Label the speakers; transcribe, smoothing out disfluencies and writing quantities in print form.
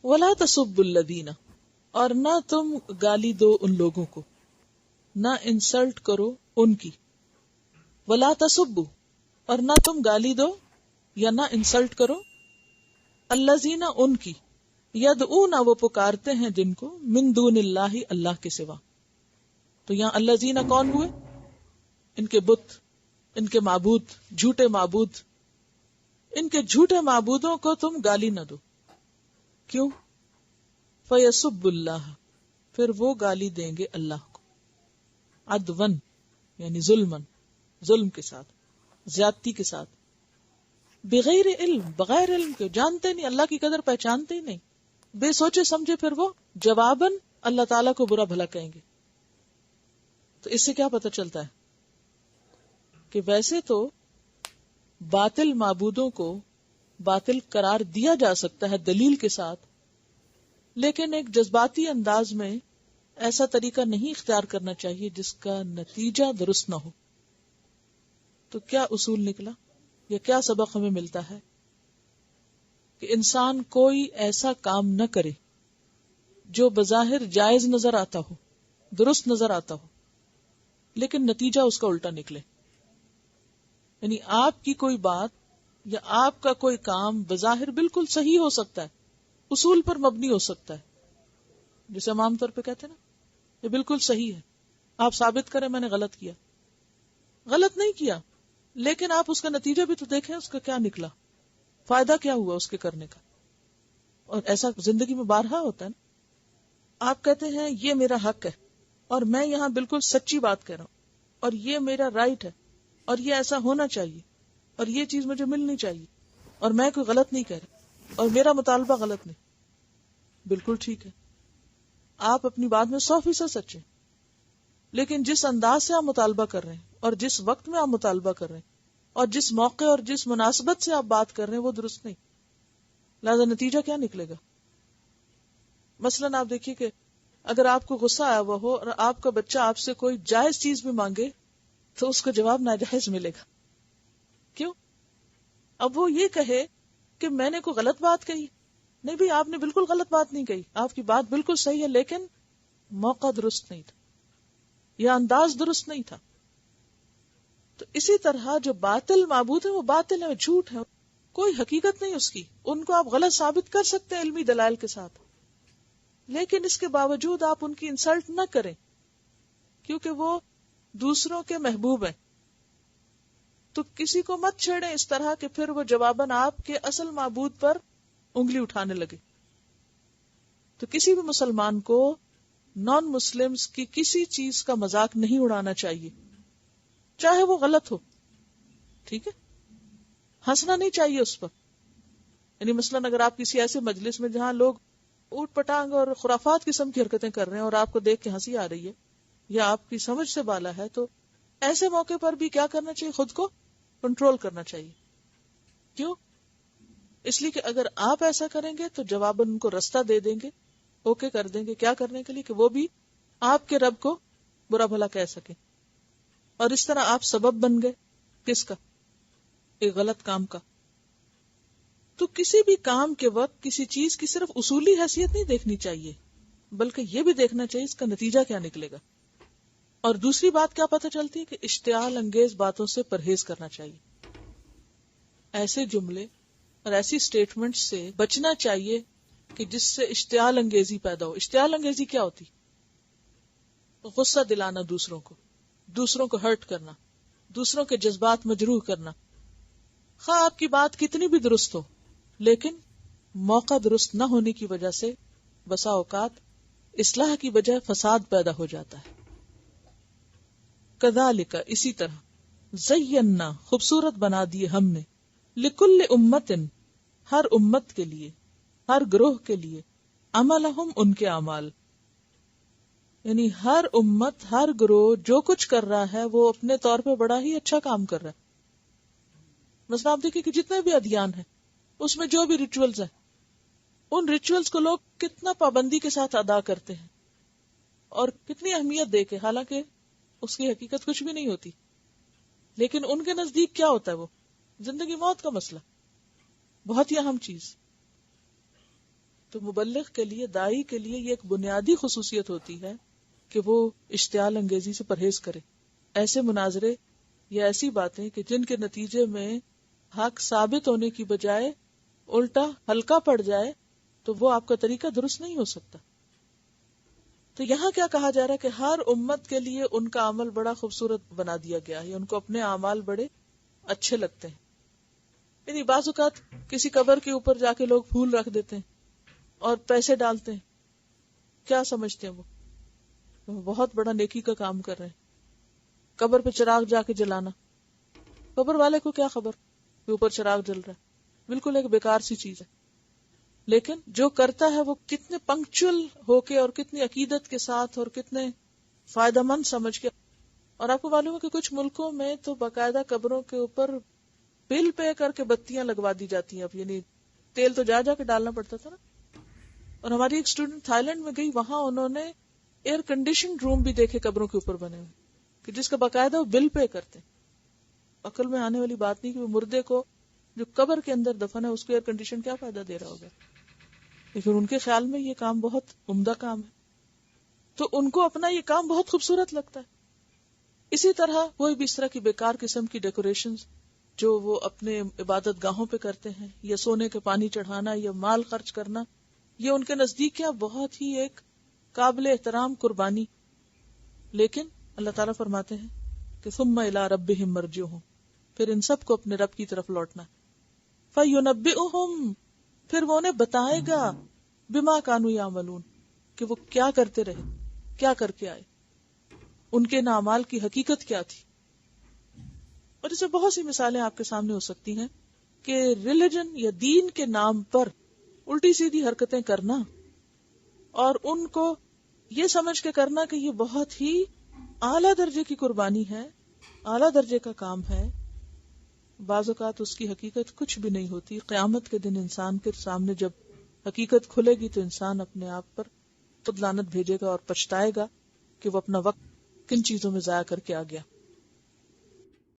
Speaker 1: وَلَا تَسُبُّوا الَّذِينَ، اور نہ تم گالی دو ان لوگوں کو، نہ انسلٹ کرو ان کی. وَلَا تَسُبُّوا، اور نہ تم گالی دو یا نہ انسلٹ کرو، الَّذِينَ ان کی، یدعون وہ پکارتے ہیں جن کو، من دون اللہ اللہ کے سوا. تو یہاں الذین کون ہوئے؟ ان کے بت، ان کے معبود، جھوٹے معبود. ان کے جھوٹے معبودوں کو تم گالی نہ دو. کیوں؟ فیسب اللہ، پھر وہ گالی دیں گے اللہ کو، عدون یعنی ظلمن، ظلم کے ساتھ، زیادتی کے ساتھ، بغیر علم، بغیر علم کے، جانتے نہیں، اللہ کی قدر پہچانتے ہی نہیں، بے سوچے سمجھے، پھر وہ جواباً اللہ تعالیٰ کو برا بھلا کہیں گے. تو اس سے کیا پتہ چلتا ہے کہ ویسے تو باطل معبودوں کو باطل قرار دیا جا سکتا ہے دلیل کے ساتھ، لیکن ایک جذباتی انداز میں ایسا طریقہ نہیں اختیار کرنا چاہیے جس کا نتیجہ درست نہ ہو. تو کیا اصول نکلا یا کیا سبق ہمیں ملتا ہے؟ کہ انسان کوئی ایسا کام نہ کرے جو بظاہر جائز نظر آتا ہو، درست نظر آتا ہو، لیکن نتیجہ اس کا الٹا نکلے. یعنی آپ کی کوئی بات یا آپ کا کوئی کام بظاہر بالکل صحیح ہو سکتا ہے، اصول پر مبنی ہو سکتا ہے، جسے ہم عام طور پہ کہتے ہیں نا یہ بالکل صحیح ہے، آپ ثابت کریں میں نے غلط کیا. غلط نہیں کیا، لیکن آپ اس کا نتیجہ بھی تو دیکھیں، اس کا کیا نکلا، فائدہ کیا ہوا اس کے کرنے کا. اور ایسا زندگی میں بارہا ہوتا ہے نا، آپ کہتے ہیں یہ میرا حق ہے اور میں یہاں بالکل سچی بات کہہ رہا ہوں اور یہ میرا رائٹ ہے اور یہ ایسا ہونا چاہیے اور یہ چیز مجھے ملنی چاہیے اور میں کوئی غلط نہیں کہہ رہا اور میرا مطالبہ غلط نہیں، بالکل ٹھیک ہے، آپ اپنی بات میں 100% سچے، لیکن جس انداز سے آپ مطالبہ کر رہے ہیں اور جس وقت میں آپ مطالبہ کر رہے ہیں اور جس موقع اور جس مناسبت سے آپ بات کر رہے ہیں وہ درست نہیں، لہذا نتیجہ کیا نکلے گا؟ مثلاً آپ دیکھیے کہ اگر آپ کو غصہ آیا ہوا ہو اور آپ کا بچہ آپ سے کوئی جائز چیز بھی مانگے تو اس کو جواب ناجائز ملے گا. کیوں؟ اب وہ یہ کہے کہ میں نے کوئی غلط بات کہی. نہیں بھی، آپ نے بالکل غلط بات نہیں کہی، آپ کی بات بالکل صحیح ہے، لیکن موقع درست نہیں تھا یا انداز درست نہیں تھا. تو اسی طرح جو باطل معبود ہے وہ باطل ہے، جھوٹ ہے، کوئی حقیقت نہیں اس کی، ان کو آپ غلط ثابت کر سکتے ہیں علمی دلائل کے ساتھ، لیکن اس کے باوجود آپ ان کی انسلٹ نہ کریں کیونکہ وہ دوسروں کے محبوب ہیں. تو کسی کو مت چھیڑیں اس طرح کہ پھر وہ جواباً آپ کے اصل معبود پر انگلی اٹھانے لگے. تو کسی بھی مسلمان کو نان مسلمز کی کسی چیز کا مذاق نہیں اڑانا چاہیے، چاہے وہ غلط ہو، ٹھیک ہے، ہنسنا نہیں چاہیے اس پر. یعنی مثلاً اگر آپ کسی ایسے مجلس میں جہاں لوگ اوٹ پٹانگ اور خرافات قسم کی حرکتیں کر رہے ہیں اور آپ کو دیکھ کے ہنسی آ رہی ہے یا آپ کی سمجھ سے بالا ہے، تو ایسے موقع پر بھی کیا کرنا چاہیے؟ خود کو کنٹرول کرنا چاہیے. کیوں؟ اس لیے کہ اگر آپ ایسا کریں گے تو جواباً ان کو رستہ دے دیں گے، اوکے کر دیں گے کیا کرنے کے لیے کہ وہ بھی آپ کے رب کو برا بھلا کہہ سکیں، اور اس طرح آپ سبب بن گئے کس کا؟ ایک غلط کام کا. تو کسی بھی کام کے وقت کسی چیز کی صرف اصولی حیثیت نہیں دیکھنی چاہیے، بلکہ یہ بھی دیکھنا چاہیے اس کا نتیجہ کیا نکلے گا. اور دوسری بات کیا پتہ چلتی ہے کہ اشتعال انگیز باتوں سے پرہیز کرنا چاہیے. ایسے جملے اور ایسی سٹیٹمنٹ سے بچنا چاہیے کہ جس سے اشتعال انگیزی پیدا ہو. اشتعال انگیزی کیا ہوتی؟ غصہ دلانا دوسروں کو، دوسروں کو ہرٹ کرنا، دوسروں کے جذبات مجروح کرنا. خواہ آپ کی بات کتنی بھی درست ہو، لیکن موقع درست نہ ہونے کی وجہ سے بسا اوقات اصلاح کی بجائے فساد پیدا ہو جاتا ہے. کذالک، اسی طرح، زینا، خوبصورت بنا دیے ہم نے، لکل امت، ہر امت کے لیے، ہر گروہ کے لیے، عملہم، ان کے اعمال. یعنی ہر امت، ہر گروہ جو کچھ کر رہا ہے وہ اپنے طور پہ بڑا ہی اچھا کام کر رہا ہے. مثلا آپ دیکھیں کہ جتنے بھی ادیان ہیں اس میں جو بھی ریچولز ہیں، ان ریچولز کو لوگ کتنا پابندی کے ساتھ ادا کرتے ہیں اور کتنی اہمیت دے کے، حالانکہ اس کی حقیقت کچھ بھی نہیں ہوتی، لیکن ان کے نزدیک کیا ہوتا ہے؟ وہ زندگی موت کا مسئلہ، بہت ہی اہم چیز. تو مبلغ کے لیے، دائی کے لیے یہ ایک بنیادی خصوصیت ہوتی ہے کہ وہ اشتعال انگیزی سے پرہیز کرے. ایسے مناظرے یا ایسی باتیں کہ جن کے نتیجے میں حق ثابت ہونے کی بجائے الٹا ہلکا پڑ جائے، تو وہ آپ کا طریقہ درست نہیں ہو سکتا. تو یہاں کیا کہا جا رہا ہے کہ ہر امت کے لیے ان کا عمل بڑا خوبصورت بنا دیا گیا ہے، ان کو اپنے اعمال بڑے اچھے لگتے ہیں. یعنی بعض اوقات کسی قبر کے اوپر جا کے لوگ پھول رکھ دیتے ہیں اور پیسے ڈالتے ہیں. کیا سمجھتے ہیں وہ بہت بڑا نیکی کا کام کر رہے ہیں. قبر پہ چراغ جا کے جلانا، قبر والے کو کیا خبر کہ اوپر چراغ جل رہا ہے، بالکل ایک بیکار سی چیز ہے. لیکن جو کرتا ہے وہ کتنے پنکچول ہو کے اور کتنی عقیدت کے ساتھ اور کتنے فائدہ مند سمجھ کے. اور آپ کو معلوم ہے کہ کچھ ملکوں میں تو باقاعدہ قبروں کے اوپر بل پے کر کے بتیاں لگوا دی جاتی ہیں. اب یعنی تیل تو جا کے ڈالنا پڑتا تھا نا. اور ہماری ایک اسٹوڈنٹ تھائی لینڈ میں گئی، وہاں انہوں نے ایئر کنڈیشن روم بھی دیکھے قبروں کے اوپر بنے ہوئے کہ جس کا باقاعدہ وہ بل پے کرتے. عقل میں آنے والی بات نہیں کہ وہ مردے کو جو قبر کے اندر دفن ہے اس کو ایئر کنڈیشن کیا فائدہ دے رہا ہوگا. لیکن ان کے خیال میں یہ کام بہت عمدہ کام ہے، تو ان کو اپنا یہ کام بہت خوبصورت لگتا ہے. اسی طرح کوئی بھی اس طرح کی بیکار قسم کی ڈیکوریشنز جو وہ اپنے عبادت گاہوں پہ کرتے ہیں، یا سونے کے پانی چڑھانا یا مال خرچ کرنا، یہ ان کے نزدیک کیا بہت ہی ایک قابل احترام قربانی. لیکن اللہ تعالیٰ فرماتے ہیں کہ ثم الی ربہم مرجعہم، پھر ان سب کو اپنے رب کی طرف لوٹنا. فینبئہم، پھر وہ انہیں بتائے گا، بما کانوا یعملون، کہ وہ کیا کرتے رہے، کیا کر کے آئے، ان کے اعمال کی حقیقت کیا تھی. اور اس میں بہت سی مثالیں آپ کے سامنے ہو سکتی ہیں کہ ریلیجن یا دین کے نام پر الٹی سیدھی حرکتیں کرنا اور ان کو یہ سمجھ کے کرنا کہ یہ بہت ہی اعلیٰ درجے کی قربانی ہے، اعلیٰ درجے کا کام ہے. بعض اوقات اس کی حقیقت کچھ بھی نہیں ہوتی. قیامت کے دن انسان کے سامنے جب حقیقت کھلے گی تو انسان اپنے آپ پر خود لعنت بھیجے گا اور پچھتائے گا کہ وہ اپنا وقت کن چیزوں میں ضائع کر کے آ گیا.